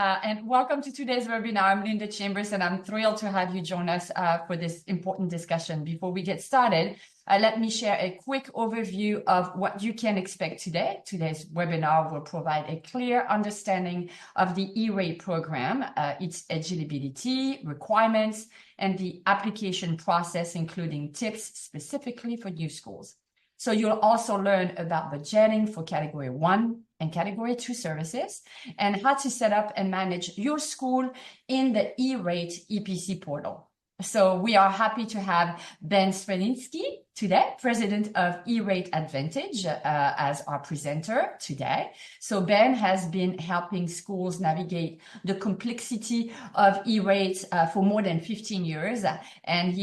And welcome to today's webinar. I'm Linda Chambers, and I'm thrilled to have you join us for this important discussion. Before we get started, let me share a quick overview of what you can expect today. Today's webinar will provide a clear understanding of the E-Rate program, its eligibility, requirements, and the application process, including tips specifically for new schools. So you'll also learn about budgeting for Category 1 and Category 2 services, and how to set up and manage your school in the E-Rate EPC portal. So we are happy to have Ben Sniecinski today, President of E-Rate Advantage, as our presenter today. So Ben has been helping schools navigate the complexity of E-Rate for more than 15 years, and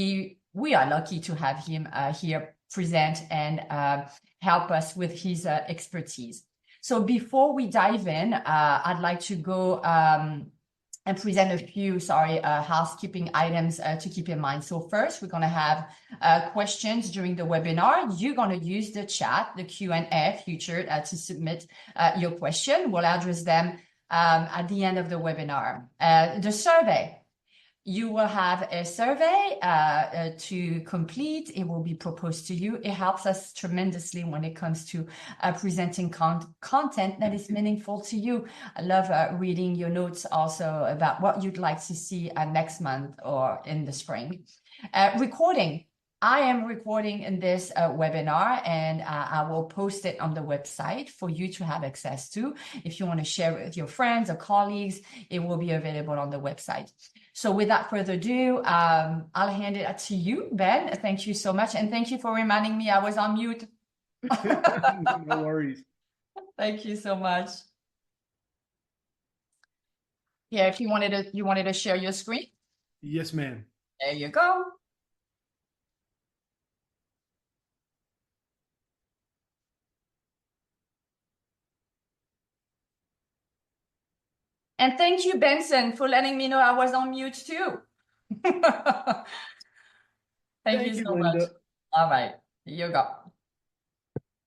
we are lucky to have him here present and help us with his expertise. So before we dive in, I'd like to go and present a few, housekeeping items to keep in mind. So first, we're going to have questions during the webinar. You're going to use the chat, the Q&A feature to submit your question. We'll address them at the end of the webinar. The survey. You will have a survey to complete. It will be proposed to you. It helps us tremendously when it comes to presenting content that is meaningful to you. I love reading your notes also about what you'd like to see next month or in the spring. Recording. I am recording in this webinar, and I will post it on the website for you to have access to. If you want to share it with your friends or colleagues, it will be available on the website. So without further ado, I'll hand it to you, Ben. Thank you so much. And thank you for reminding me I was on mute. No worries. Thank you so much. Yeah, if you wanted to share your screen? Yes, ma'am. There you go. And thank you, Benson, for letting me know I was on mute too. Thank you so Linda. much. All right, here you go.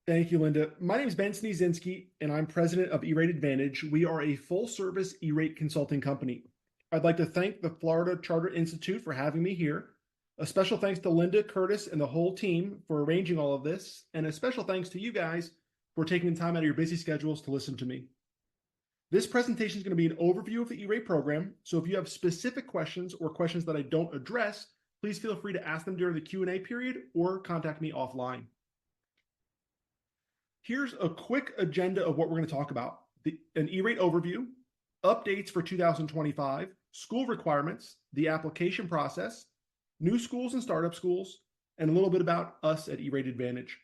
Thank you, Linda. My name is Ben Sniecinski, and I'm president of E-Rate Advantage. We are a full-service E-Rate consulting company. I'd like to thank the Florida Charter Institute for having me here. A special thanks to Linda, Curtis, and the whole team for arranging all of this, and a special thanks to you guys for taking the time out of your busy schedules to listen to me. This presentation is going to be an overview of the E-Rate program, so if you have specific questions or questions that I don't address, please feel free to ask them during the Q&A period or contact me offline. Here's a quick agenda of what we're going to talk about. An E-Rate overview, updates for 2025, school requirements, the application process, new schools and startup schools, and a little bit about us at E-Rate Advantage.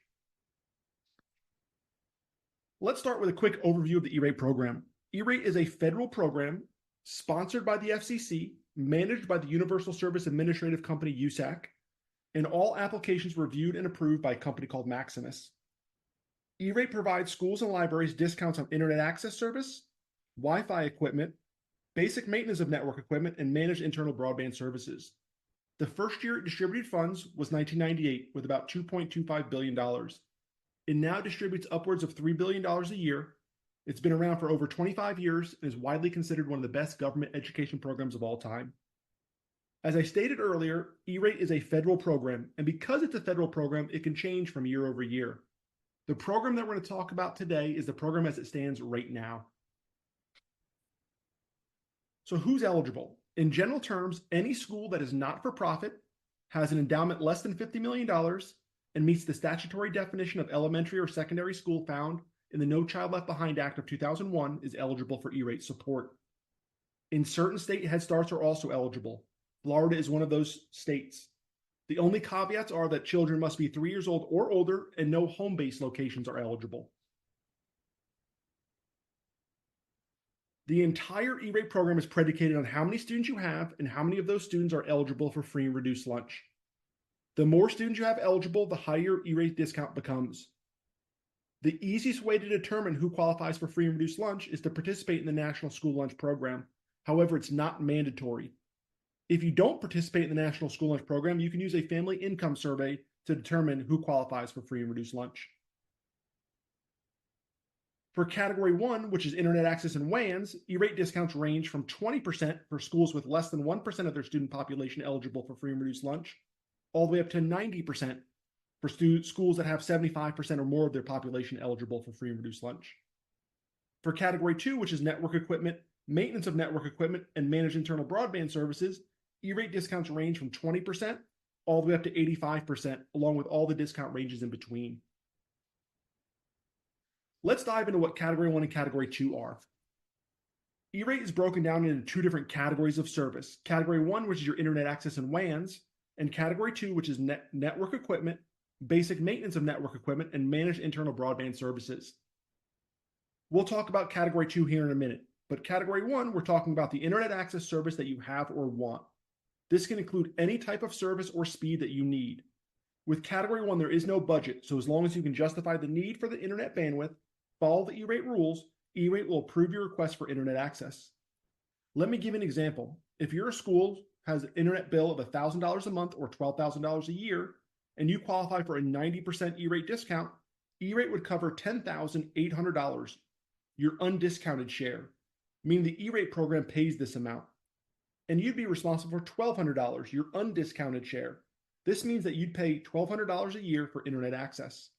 Let's start with a quick overview of the E-Rate program. E-Rate is a federal program sponsored by the FCC, managed by the Universal Service Administrative Company, USAC, and all applications reviewed and approved by a company called Maximus. E-Rate provides schools and libraries discounts on internet access service, Wi-Fi equipment, basic maintenance of network equipment, and managed internal broadband services. The first year it distributed funds was 1998 with about $2.25 billion. It now distributes upwards of $3 billion a year. It's been around for over 25 years and is widely considered one of the best government education programs of all time. As I stated earlier, E-Rate is a federal program, and because it's a federal program, it can change from year over year. The program that we're going to talk about today is the program as it stands right now. So who's eligible? In general terms, any school that is not for profit, has an endowment less than $50 million, and meets the statutory definition of elementary or secondary school found in the No Child Left Behind Act of 2001 is eligible for E-Rate support. In certain state, Head Starts are also eligible. Florida is one of those states. The only caveats are that children must be 3 years old or older, and no home-based locations are eligible. The entire E-Rate program is predicated on how many students you have and how many of those students are eligible for free and reduced lunch. The more students you have eligible, the higher E-Rate discount becomes. The easiest way to determine who qualifies for free and reduced lunch is to participate in the National School Lunch Program. However, it's not mandatory. If you don't participate in the National School Lunch Program, you can use a family income survey to determine who qualifies for free and reduced lunch. For Category 1, which is Internet Access and WANs, E-Rate discounts range from 20% for schools with less than 1% of their student population eligible for free and reduced lunch, all the way up to 90% for schools that have 75% or more of their population eligible for free and reduced lunch. For Category 2, which is network equipment, maintenance of network equipment, and managed internal broadband services, E-Rate discounts range from 20% all the way up to 85%, along with all the discount ranges in between. Let's dive into what Category 1 and Category 2 are. E-Rate is broken down into two different categories of service. Category 1, which is your Internet Access and WANs, and Category 2, which is network equipment, basic maintenance of network equipment, and managed internal broadband services. We'll talk about Category 2 here in a minute, but Category 1, we're talking about the Internet Access service that you have or want. This can include any type of service or speed that you need. With Category 1, there is no budget, so as long as you can justify the need for the internet bandwidth, follow the E-Rate rules, E-Rate will approve your request for internet access. Let me give an example. If your school has an internet bill of $1,000 a month or $12,000 a year, and you qualify for a 90% E-Rate discount, E-Rate would cover $10,800, your undiscounted share, meaning the E-Rate program pays this amount. And you'd be responsible for $1,200, your undiscounted share. This means that you'd pay $1,200 a year for internet access.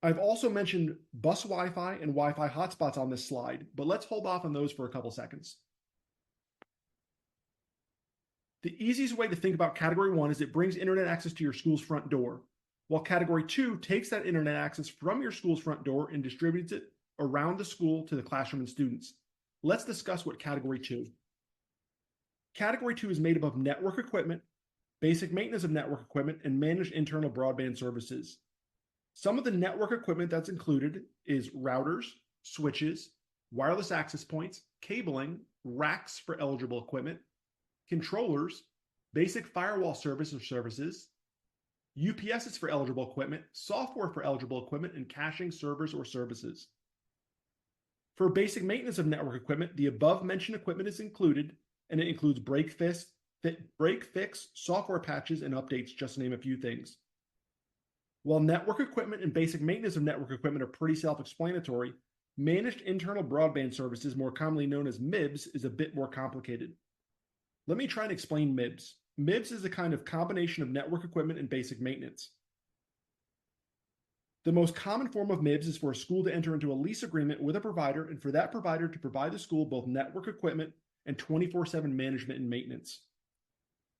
I've also mentioned bus Wi-Fi and Wi-Fi hotspots on this slide, but let's hold off on those for a couple seconds. The easiest way to think about Category 1 is it brings internet access to your school's front door, while Category 2 takes that internet access from your school's front door and distributes it around the school to the classroom and students. Let's discuss what Category 2. Category 2 is made up of network equipment, basic maintenance of network equipment, and managed internal broadband services. Some of the network equipment that's included is routers, switches, wireless access points, cabling, racks for eligible equipment, controllers, basic firewall service or services, UPSs for eligible equipment, software for eligible equipment, and caching servers or services. For basic maintenance of network equipment, the above-mentioned equipment is included, and it includes break fix, software patches, and updates, just to name a few things. While network equipment and basic maintenance of network equipment are pretty self-explanatory, managed internal broadband services, more commonly known as MIBs, is a bit more complicated. Let me try and explain MIBs. MIBs is a kind of combination of network equipment and basic maintenance. The most common form of MIBs is for a school to enter into a lease agreement with a provider and for that provider to provide the school both network equipment and 24/7 management and maintenance.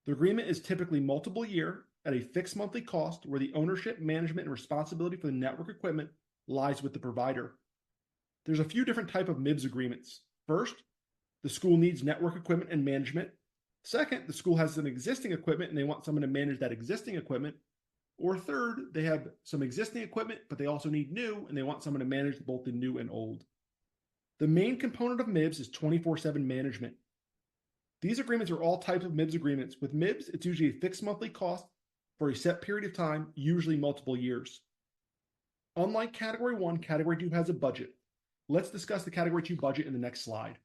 The agreement is typically multiple year at a fixed monthly cost where the ownership, management, and responsibility for the network equipment lies with the provider. There's a few different types of MIBs agreements. First, the school needs network equipment and management. Second, the school has some existing equipment and they want someone to manage that existing equipment. Or third, they have some existing equipment, but they also need new and they want someone to manage both the new and old. The main component of MIBs is 24/7 management. These agreements are all types of MIBs agreements. With MIBs, it's usually a fixed monthly cost for a set period of time, usually multiple years. Unlike Category 1, Category 2 has a budget. Let's discuss the Category 2 budget in the next slide.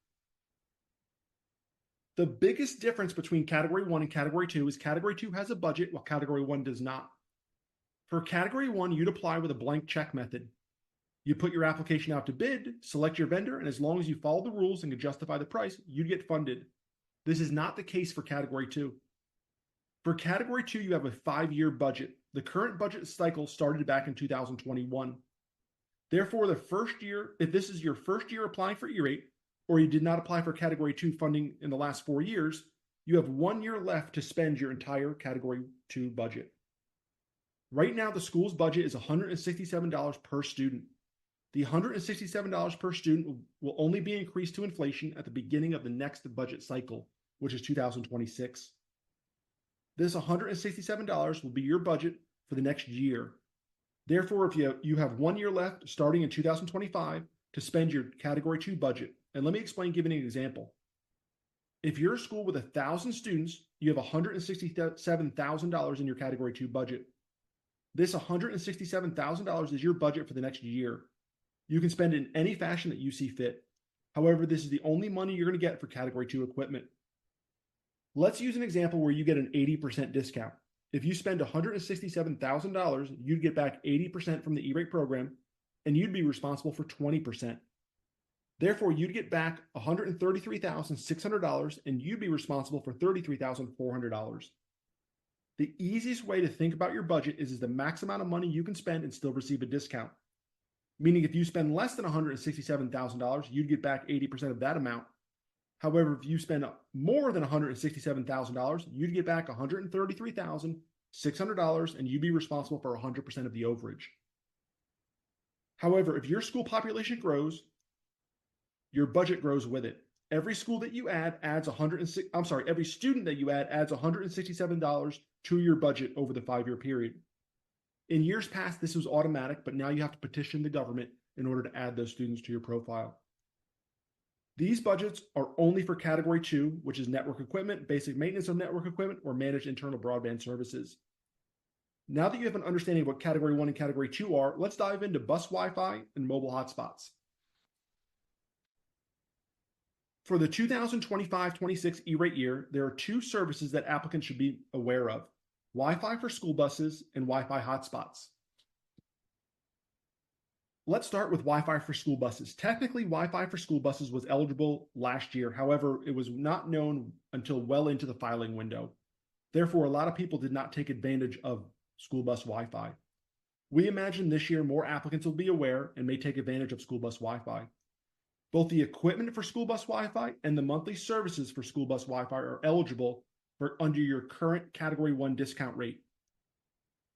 The biggest difference between Category 1 and Category 2 is Category 2 has a budget while Category 1 does not. For Category 1, you'd apply with a blank check method. You put your application out to bid, select your vendor, and as long as you follow the rules and can justify the price, you'd get funded. This is not the case for Category 2. For Category 2, you have a 5-year budget. The current budget cycle started back in 2021. Therefore, the first year, if this is your first year applying for E-Rate, or you did not apply for Category 2 funding in the last 4 years, you have 1 year left to spend your entire Category 2 budget. Right now, the school's budget is $167 per student. The $167 per student will only be increased to inflation at the beginning of the next budget cycle, which is 2026. This $167 will be your budget for the next year. Therefore, if you have 1 year left starting in 2025 to spend your Category 2 budget. And let me explain, giving an example. If you're a school with 1,000 students, you have $167,000 in your Category 2 budget. This $167,000 is your budget for the next year. You can spend it in any fashion that you see fit. However, this is the only money you're going to get for Category 2 equipment. Let's use an example where you get an 80% discount. If you spend $167,000, you'd get back 80% from the E-Rate program, and you'd be responsible for 20%. Therefore, you'd get back $133,600 and you'd be responsible for $33,400. The easiest way to think about your budget is the max amount of money you can spend and still receive a discount. Meaning if you spend less than $167,000, you'd get back 80% of that amount. However, if you spend more than $167,000, you'd get back $133,600 and you'd be responsible for 100% of the overage. However, if your school population grows, your budget grows with it. Every school that you add adds every student that you add adds $167 to your budget over the 5-year period. In years past, this was automatic, but now you have to petition the government in order to add those students to your profile. These budgets are only for Category 2, which is network equipment, basic maintenance of network equipment, or managed internal broadband services. Now that you have an understanding of what Category 1 and Category 2 are, let's dive into bus Wi-Fi and mobile hotspots. For the 2025-26 E-Rate year, there are 2 services that applicants should be aware of: Wi-Fi for school buses and Wi-Fi hotspots. Let's start with Wi-Fi for school buses. Technically, Wi-Fi for school buses was eligible last year. However, it was not known until well into the filing window. Therefore, a lot of people did not take advantage of school bus Wi-Fi. We imagine this year more applicants will be aware and may take advantage of school bus Wi-Fi. Both the equipment for school bus Wi-Fi and the monthly services for school bus Wi-Fi are eligible for under your current Category 1 discount rate.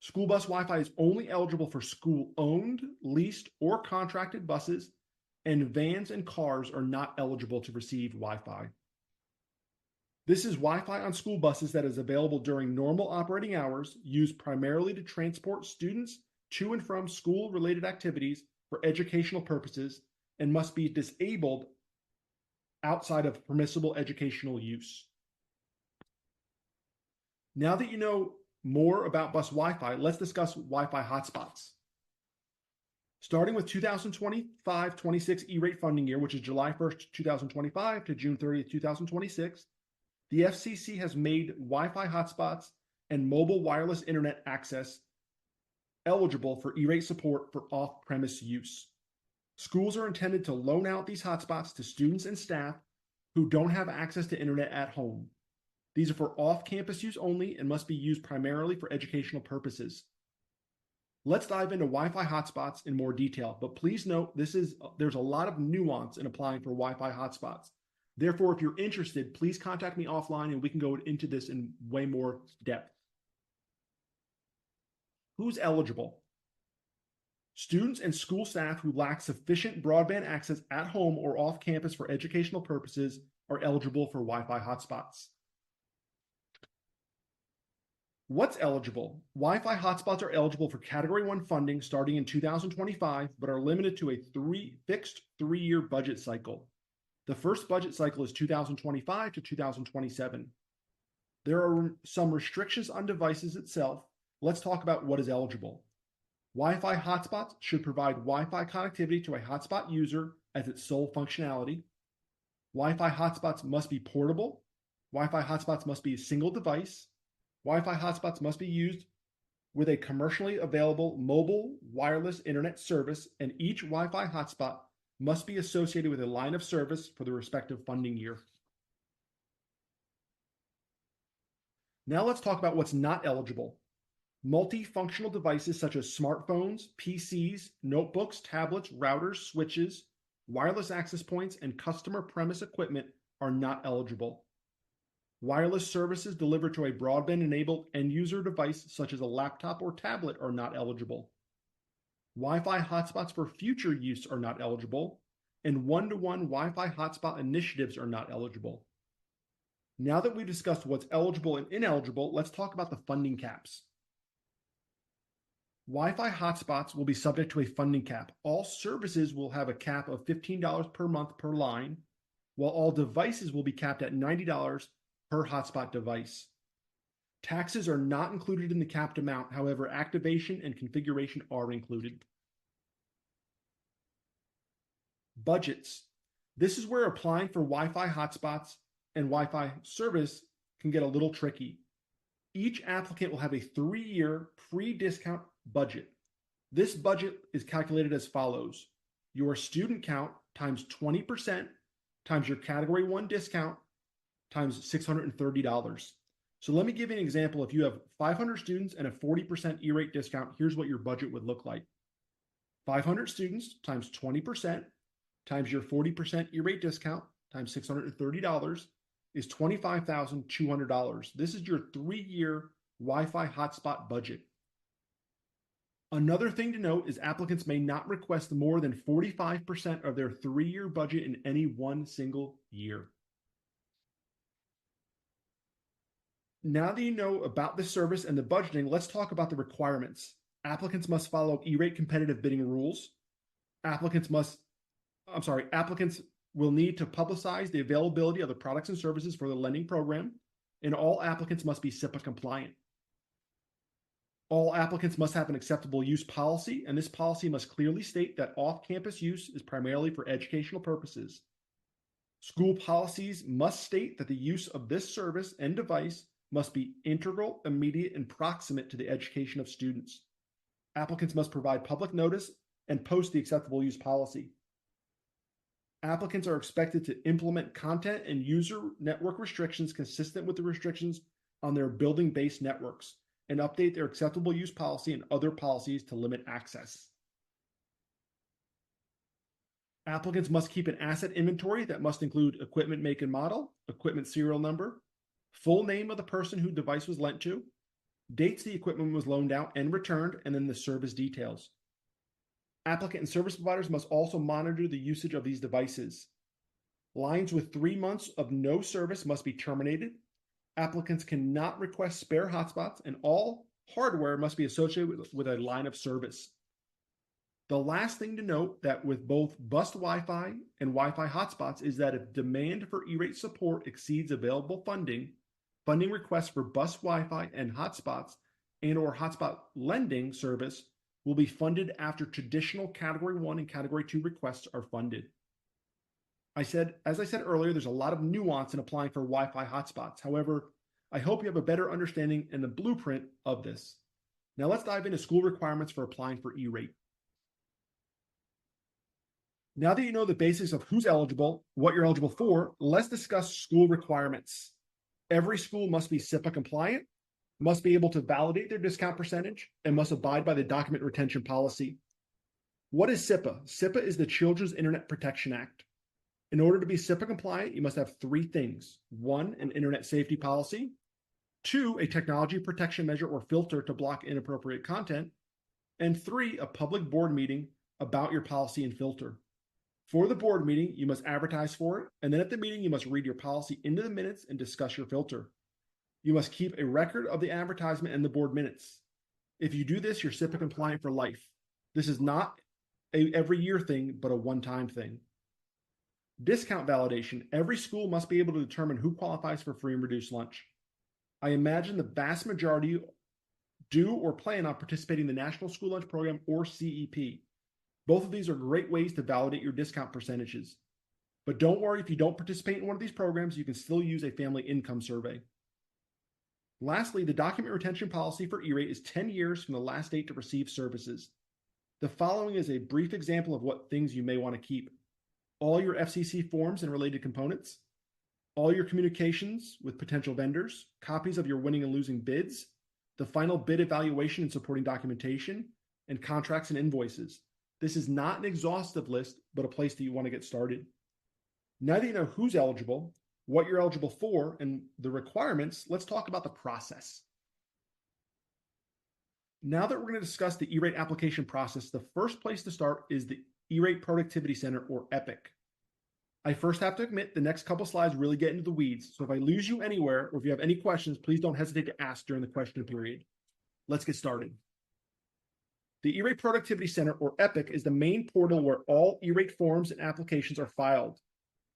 School bus Wi-Fi is only eligible for school-owned, leased, or contracted buses, and vans and cars are not eligible to receive Wi-Fi. This is Wi-Fi on school buses that is available during normal operating hours, used primarily to transport students to and from school-related activities for educational purposes, and must be disabled outside of permissible educational use. Now that you know more about bus Wi-Fi, let's discuss Wi-Fi hotspots. Starting with 2025-26 E-Rate funding year, which is July 1st, 2025 to June 30th, 2026, the FCC has made Wi-Fi hotspots and mobile wireless internet access eligible for E-Rate support for off-premise use. Schools are intended to loan out these hotspots to students and staff who don't have access to internet at home. These are for off-campus use only and must be used primarily for educational purposes. Let's dive into Wi-Fi hotspots in more detail, but please note there's a lot of nuance in applying for Wi-Fi hotspots. Therefore, if you're interested, please contact me offline and we can go into this in way more depth. Who's eligible? Students and school staff who lack sufficient broadband access at home or off campus for educational purposes are eligible for Wi-Fi hotspots. What's eligible? Wi-Fi hotspots are eligible for Category 1 funding starting in 2025, but are limited to a fixed 3-year budget cycle. The first budget cycle is 2025 to 2027. There are some restrictions on devices itself. Let's talk about what is eligible. Wi-Fi hotspots should provide Wi-Fi connectivity to a hotspot user as its sole functionality. Wi-Fi hotspots must be portable. Wi-Fi hotspots must be a single device. Wi-Fi hotspots must be used with a commercially available mobile wireless internet service, and each Wi-Fi hotspot must be associated with a line of service for the respective funding year. Now let's talk about what's not eligible. Multifunctional devices such as smartphones, PCs, notebooks, tablets, routers, switches, wireless access points, and customer premise equipment are not eligible. Wireless services delivered to a broadband-enabled end-user device such as a laptop or tablet are not eligible. Wi-Fi hotspots for future use are not eligible, and one-to-one Wi-Fi hotspot initiatives are not eligible. Now that we've discussed what's eligible and ineligible, let's talk about the funding caps. Wi-Fi hotspots will be subject to a funding cap. All services will have a cap of $15 per month per line, while all devices will be capped at $90 per hotspot device. Taxes are not included in the capped amount. However, activation and configuration are included. Budgets. This is where applying for Wi-Fi hotspots and Wi-Fi service can get a little tricky. Each applicant will have a 3-year pre-discount budget. This budget is calculated as follows. Your student count times 20% times your category 1 discount times $630. So let me give you an example. If you have 500 students and a 40% E-rate discount, here's what your budget would look like. 500 students times 20% times your 40% E-rate discount times $630 is $25,200. This is your 3-year Wi-Fi hotspot budget. Another thing to note is applicants may not request more than 45% of their 3-year budget in any one single year. Now that you know about this service and the budgeting, let's talk about the requirements. Applicants must follow E-rate competitive bidding rules. Applicants will need to publicize the availability of the products and services for the lending program, and all applicants must be SIPA compliant. All applicants must have an acceptable use policy, and this policy must clearly state that off-campus use is primarily for educational purposes. School policies must state that the use of this service and device must be integral, immediate, and proximate to the education of students. Applicants must provide public notice and post the acceptable use policy. Applicants are expected to implement content and user network restrictions consistent with the restrictions on their building-based networks, and update their acceptable use policy and other policies to limit access. Applicants must keep an asset inventory that must include equipment make and model, equipment serial number, full name of the person who device was lent to, dates the equipment was loaned out and returned, and then the service details. Applicant and service providers must also monitor the usage of these devices. Lines with 3 months of no service must be terminated. Applicants cannot request spare hotspots, and all hardware must be associated with a line of service. The last thing to note that with both bus Wi-Fi and Wi-Fi hotspots is that if demand for E-rate support exceeds available funding requests for bus Wi-Fi and hotspots and/or hotspot lending service will be funded after traditional Category 1 and Category 2 requests are funded. As I said earlier, there's a lot of nuance in applying for Wi-Fi hotspots. However, I hope you have a better understanding and the blueprint of this. Now let's dive into school requirements for applying for E-rate. Now that you know the basics of who's eligible, what you're eligible for, let's discuss school requirements. Every school must be SIPA compliant, must be able to validate their discount percentage, and must abide by the document retention policy. What is SIPA? SIPA is the Children's Internet Protection Act. In order to be SIPA compliant, you must have 3 things. 1, an internet safety policy. 2, a technology protection measure or filter to block inappropriate content. And 3, a public board meeting about your policy and filter. For the board meeting, you must advertise for it, and then at the meeting, you must read your policy into the minutes and discuss your filter. You must keep a record of the advertisement and the board minutes. If you do this, you're SIPA compliant for life. This is not a every year thing, but a one-time thing. Discount validation. Every school must be able to determine who qualifies for free and reduced lunch. I imagine the vast majority do or plan on participating in the National School Lunch Program or CEP. Both of these are great ways to validate your discount percentages. But don't worry, if you don't participate in one of these programs, you can still use a family income survey. Lastly, the document retention policy for E-rate is 10 years from the last date to receive services. The following is a brief example of what things you may want to keep. All your FCC forms and related components, all your communications with potential vendors, copies of your winning and losing bids, the final bid evaluation and supporting documentation, and contracts and invoices. This is not an exhaustive list, but a place that you want to get started. Now that you know who's eligible, what you're eligible for, and the requirements, let's talk about the process. Now that we're going to discuss the E-rate application process, the first place to start is the E-rate Productivity Center, or EPIC. I first have to admit the next couple slides really get into the weeds, so if I lose you anywhere or if you have any questions, please don't hesitate to ask during the question period. Let's get started. The E-rate Productivity Center, or EPIC, is the main portal where all E-rate forms and applications are filed.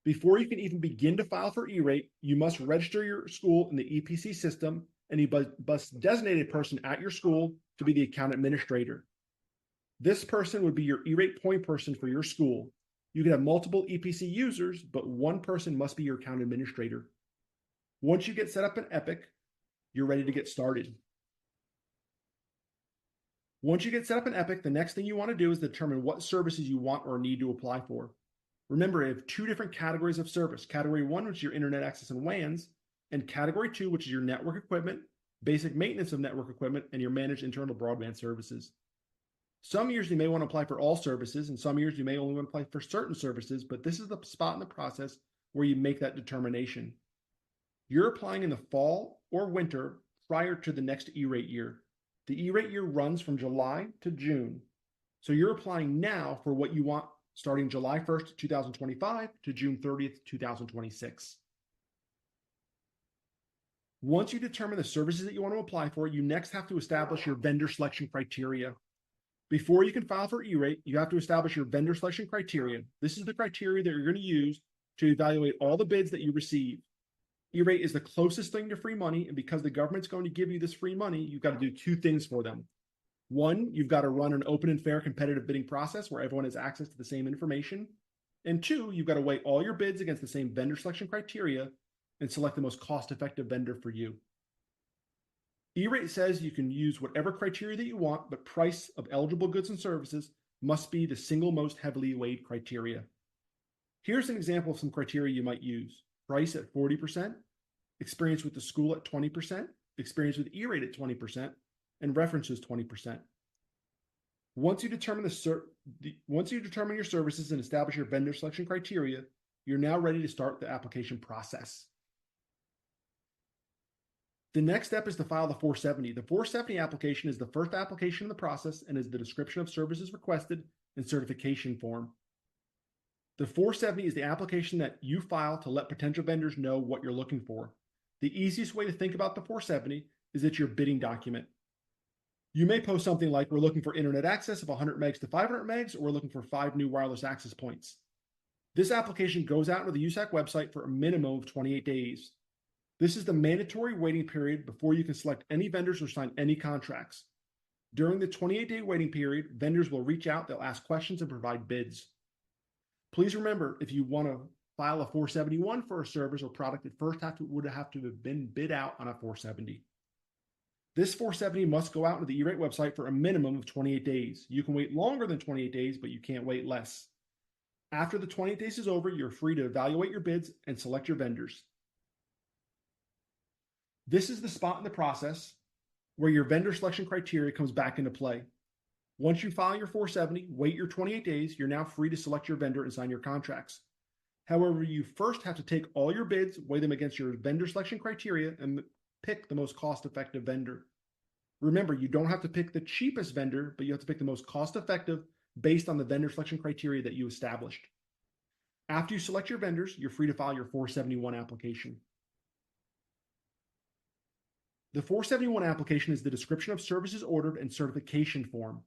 Before you can even begin to file for E-rate, you must register your school in the EPC system, and you must designate a person at your school to be the account administrator. This person would be your E-rate point person for your school. You can have multiple EPC users, but one person must be your account administrator. Once you get set up in EPIC, you're ready to get started. Once you get set up in Epic, the next thing you want to do is determine what services you want or need to apply for. Remember, you have two different categories of service. Category 1, which is your internet access and WANs, and Category 2, which is your network equipment, basic maintenance of network equipment, and your managed internal broadband services. Some years you may want to apply for all services, and some years you may only want to apply for certain services, but this is the spot in the process where you make that determination. You're applying in the fall or winter prior to the next E-Rate year. The E-Rate year runs from July to June. So you're applying now for what you want starting July 1st, 2025 to June 30th, 2026. Once you determine the services that you want to apply for, you next have to establish your vendor selection criteria. Before you can file for E-Rate, you have to establish your vendor selection criteria. This is the criteria that you're going to use to evaluate all the bids that you receive. E-Rate is the closest thing to free money, and because the government's going to give you this free money, you've got to do two things for them. One, you've got to run an open and fair competitive bidding process where everyone has access to the same information. And two, you've got to weigh all your bids against the same vendor selection criteria and select the most cost-effective vendor for you. E-Rate says you can use whatever criteria that you want, but price of eligible goods and services must be the single most heavily weighed criteria. Here's an example of some criteria you might use. Price at 40%, experience with the school at 20%, experience with E-Rate at 20%, and references 20%. Once you determine your services and establish your vendor selection criteria, you're now ready to start the application process. The next step is to file the 470. The 470 application is the first application in the process and is the description of services requested and certification form. The 470 is the application that you file to let potential vendors know what you're looking for. The easiest way to think about the 470 is it's your bidding document. You may post something like, we're looking for internet access of 100 megs to 500 megs, or we're looking for 5 new wireless access points. This application goes out to the USAC website for a minimum of 28 days. This is the mandatory waiting period before you can select any vendors or sign any contracts. During the 28-day waiting period, vendors will reach out, they'll ask questions and provide bids. Please remember, if you want to file a 471 for a service or product, it first would have to have been bid out on a 470. This 470 must go out to the E-Rate website for a minimum of 28 days. You can wait longer than 28 days, but you can't wait less. After the 28 days is over, you're free to evaluate your bids and select your vendors. This is the spot in the process where your vendor selection criteria comes back into play. Once you file your 470, wait your 28 days, you're now free to select your vendor and sign your contracts. However, you first have to take all your bids, weigh them against your vendor selection criteria, and pick the most cost-effective vendor. Remember, you don't have to pick the cheapest vendor, but you have to pick the most cost-effective based on the vendor selection criteria that you established. After you select your vendors, you're free to file your 471 application. The 471 application is the description of services ordered and certification form.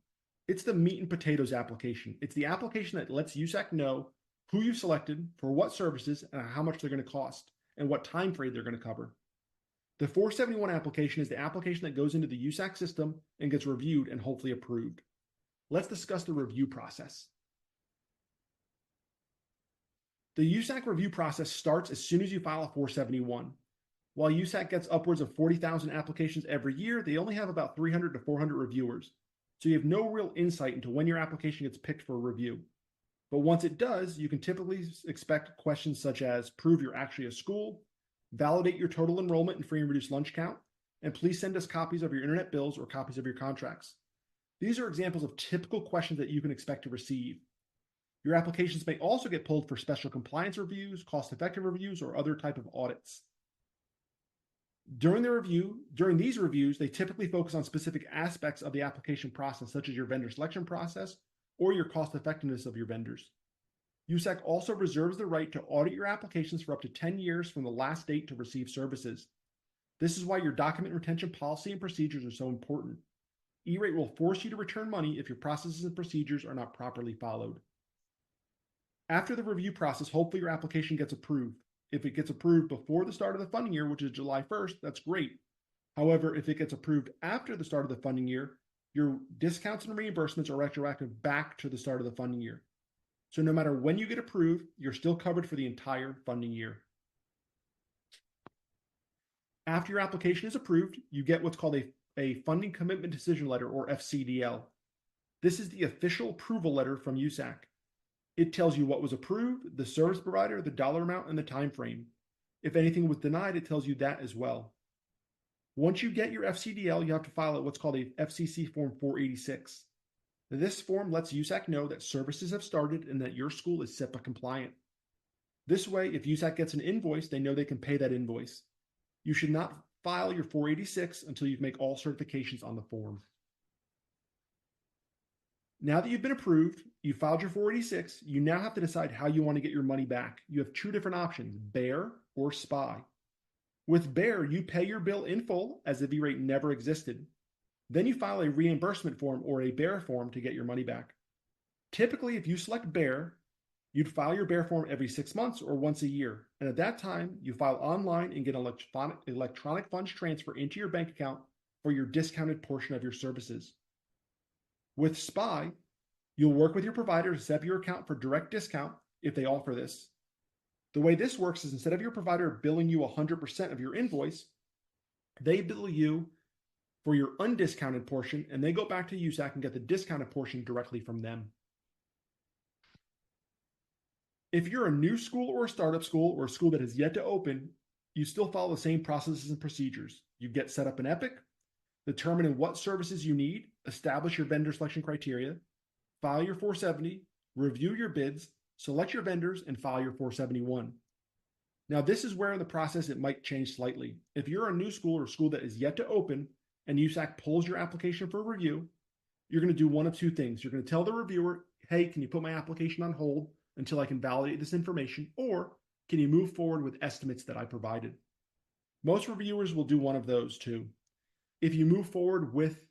It's the meat and potatoes application. It's the application that lets USAC know who you selected, for what services, and how much they're going to cost, and what time frame they're going to cover. The 471 application is the application that goes into the USAC system and gets reviewed and hopefully approved. Let's discuss the review process. The USAC review process starts as soon as you file a 471. While USAC gets upwards of 40,000 applications every year, they only have about 300 to 400 reviewers. So you have no real insight into when your application gets picked for review. But once it does, you can typically expect questions such as, prove you're actually a school, validate your total enrollment and free and reduced lunch count, and please send us copies of your internet bills or copies of your contracts. These are examples of typical questions that you can expect to receive. Your applications may also get pulled for special compliance reviews, cost-effective reviews, or other type of audits. During these reviews, they typically focus on specific aspects of the application process, such as your vendor selection process or your cost effectiveness of your vendors. USAC also reserves the right to audit your applications for up to 10 years from the last date to receive services. This is why your document retention policy and procedures are so important. E-Rate will force you to return money if your processes and procedures are not properly followed. After the review process, hopefully your application gets approved. If it gets approved before the start of the funding year, which is July 1st, that's great. However, if it gets approved after the start of the funding year, your discounts and reimbursements are retroactive back to the start of the funding year. So no matter when you get approved, you're still covered for the entire funding year. After your application is approved, you get what's called a a funding commitment decision letter, or FCDL. This is the official approval letter from USAC. It tells you what was approved, the service provider, the dollar amount, and the time frame. If anything was denied, it tells you that as well. Once you get your FCDL, you have to file what's called a FCC Form 486. This form lets USAC know that services have started and that your school is SIPA compliant. This way, if USAC gets an invoice, they know they can pay that invoice. You should not file your 486 until you make all certifications on the form. Now that you've been approved, you filed your 486, you now have to decide how you want to get your money back. You have two different options, Bear or SPY. With Bear, you pay your bill in full as if E-Rate never existed. Then you file a reimbursement form or a Bear form to get your money back. Typically, if you select Bear, you'd file your Bear form every 6 months or once a year. And at that time, you file online and get an electronic funds transfer into your bank account for your discounted portion of your services. With SPY, you'll work with your provider to set up your account for direct discount if they offer this. The way this works is instead of your provider billing you 100% of your invoice, they bill you for your undiscounted portion, and they go back to USAC and get the discounted portion directly from them. If you're a new school or a startup school or a school that has yet to open, you still follow the same processes and procedures. You get set up in Epic, determine what services you need, establish your vendor selection criteria, file your 470, review your bids, select your vendors, and file your 471. Now, this is where in the process it might change slightly. If you're a new school or school that is yet to open and USAC pulls your application for review, you're going to do one of two things. You're going to tell the reviewer, hey, can you put my application on hold until I can validate this information, or can you move forward with estimates that I provided? Most reviewers will do one of those two. If you move forward with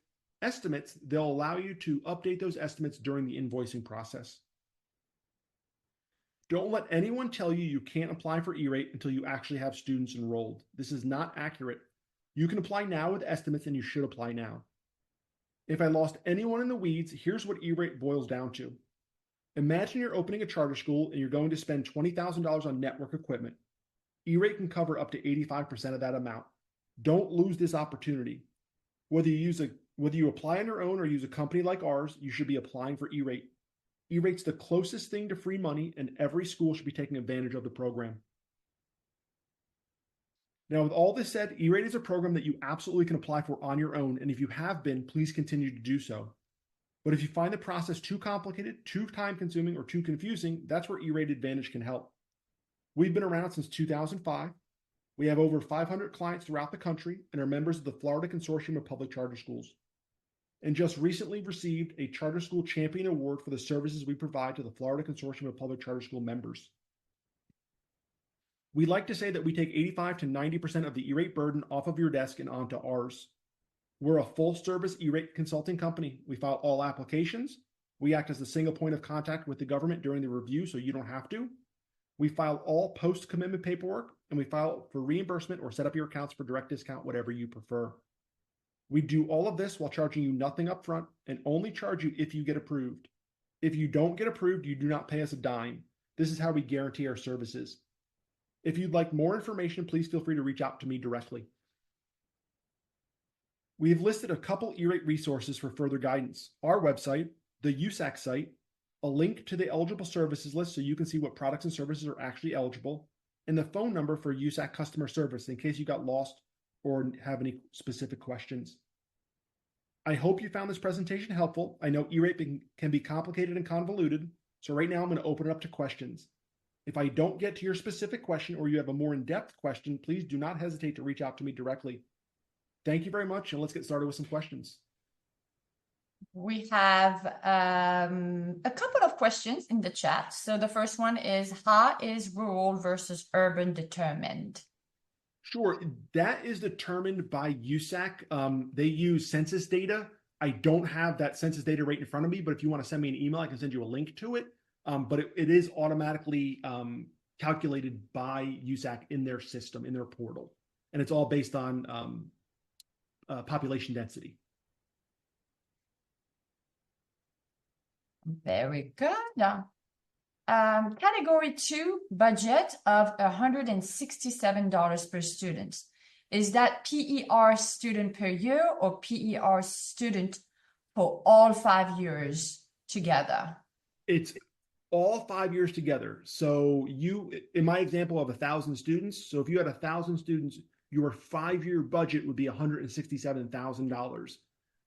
estimates, they'll allow you to update those estimates during the invoicing process. Don't let anyone tell you you can't apply for E-Rate until you actually have students enrolled. This is not accurate. You can apply now with estimates, and you should apply now. If I lost anyone in the weeds, here's what E-Rate boils down to. Imagine you're opening a charter school and you're going to spend $20,000 on network equipment. E-Rate can cover up to 85% of that amount. Don't lose this opportunity. Whether you apply on your own or use a company like ours, you should be applying for E-Rate. E-Rate's the closest thing to free money, and every school should be taking advantage of the program. Now, with all this said, E-Rate is a program that you absolutely can apply for on your own, and if you have been, please continue to do so. But if you find the process too complicated, too time-consuming, or too confusing, that's where E-Rate Advantage can help. We've been around since 2005. We have over 500 clients throughout the country and are members of the Florida Consortium of Public Charter Schools, and just recently received a Charter School Champion Award for the services we provide to the Florida Consortium of Public Charter School members. We like to say that we take 85 to 90% of the E-Rate burden off of your desk and onto ours. We're a full-service E-Rate consulting company. We file all applications. We act as the single point of contact with the government during the review, so you don't have to. We file all post-commitment paperwork, and we file for reimbursement or set up your accounts for direct discount, whatever you prefer. We do all of this while charging you nothing up front and only charge you if you get approved. If you don't get approved, you do not pay us a dime. This is how we guarantee our services. If you'd like more information, please feel free to reach out to me directly. We have listed a couple E-Rate resources for further guidance. Our website, the USAC site, a link to the eligible services list so you can see what products and services are actually eligible, and the phone number for USAC customer service in case you got lost or have any specific questions. I hope you found this presentation helpful. I know E-Rate can be complicated and convoluted, so right now I'm going to open it up to questions. If I don't get to your specific question or you have a more in-depth question, please do not hesitate to reach out to me directly. Thank you very much, and let's get started with some questions. We have a couple of questions in the chat. So the first one is, how is rural versus urban determined? Sure, that is determined by USAC. They use census data. I don't have that census data right in front of me, but if you want to send me an email, I can send you a link to it. But it is automatically calculated by USAC in their system, in their portal. And it's all based on population density. Very good. Category 2 budget of $167 per student. Is that PER student per year or PER student for all 5 years together? It's all 5 years together. So you, in my example of 1,000 students, so if you had 1,000 students, your 5-year budget would be $167,000.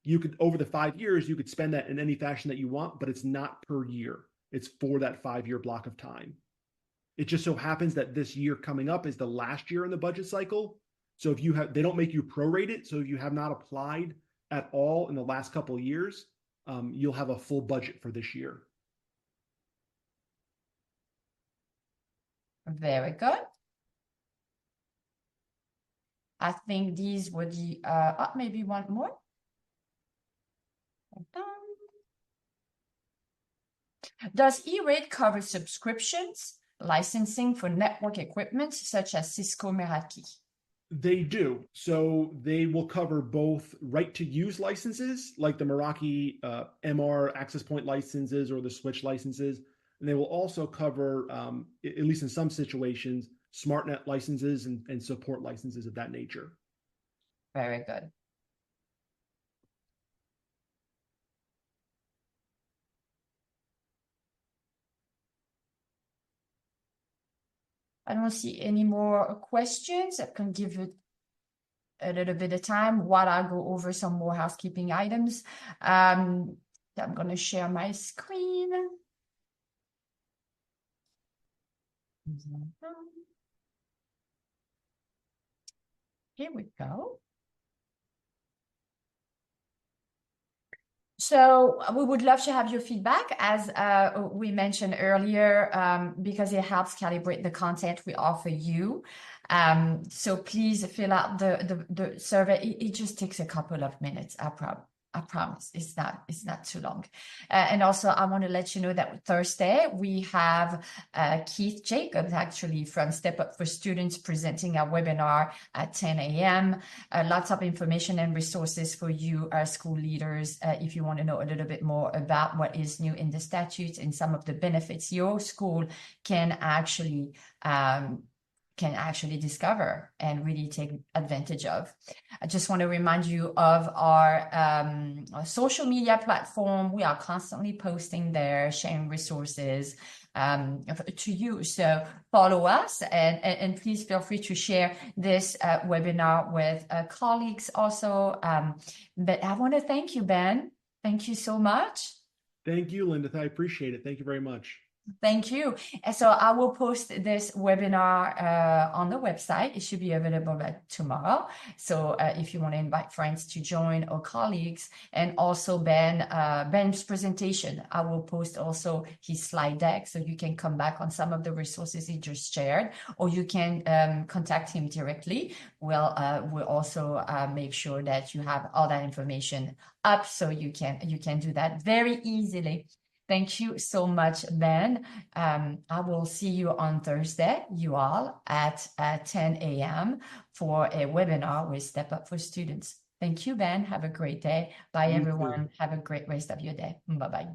You could, over the 5 years, you could spend that in any fashion that you want, but it's not per year. It's for that 5-year block of time. It just so happens that this year coming up is the last year in the budget cycle. So if you have, they don't make you prorate it. So if you have not applied at all in the last couple of years, you'll have a full budget for this year. Very good. I think these were the, maybe one more. Does E-Rate cover subscriptions, licensing for network equipment such as Cisco Meraki? They do. So they will cover both right to use licenses like the Meraki MR access point licenses or the switch licenses. And they will also cover, at least in some situations, SmartNet licenses and support licenses of that nature. Very good. I don't see any more questions. I can give it a little bit of time while I go over some more housekeeping items. I'm going to share my screen. Here we go. So we would love to have your feedback, as we mentioned earlier, because it helps calibrate the content we offer you. So please fill out the survey. It just takes a couple of minutes, I promise. It's not too long. And also, I want to let you know that Thursday we have Keith Jacobs, actually, from Step Up for Students, presenting our webinar at 10 a.m. Lots of information and resources for you, school leaders, if you want to know a little bit more about what is new in the statutes and some of the benefits your school can actually discover and really take advantage of. I just want to remind you of our social media platform. We are constantly posting there, sharing resources to you. So follow us and please feel free to share this webinar with colleagues also. But I want to thank you, Ben. Thank you so much. Thank you, Linda. I appreciate it. Thank you very much. Thank you. And so I will post this webinar on the website. It should be available by tomorrow. So if you want to invite friends to join or colleagues, and also Ben's presentation, I will post also his slide deck so you can come back on some of the resources he just shared, or you can contact him directly. We'll also make sure that you have all that information up so you can do that very easily. Thank you so much, Ben. I will see you on Thursday, you all, at 10 a.m. for a webinar with Step Up for Students. Thank you, Ben. Have a great day. Bye, everyone. Have a great rest of your day. Bye-bye.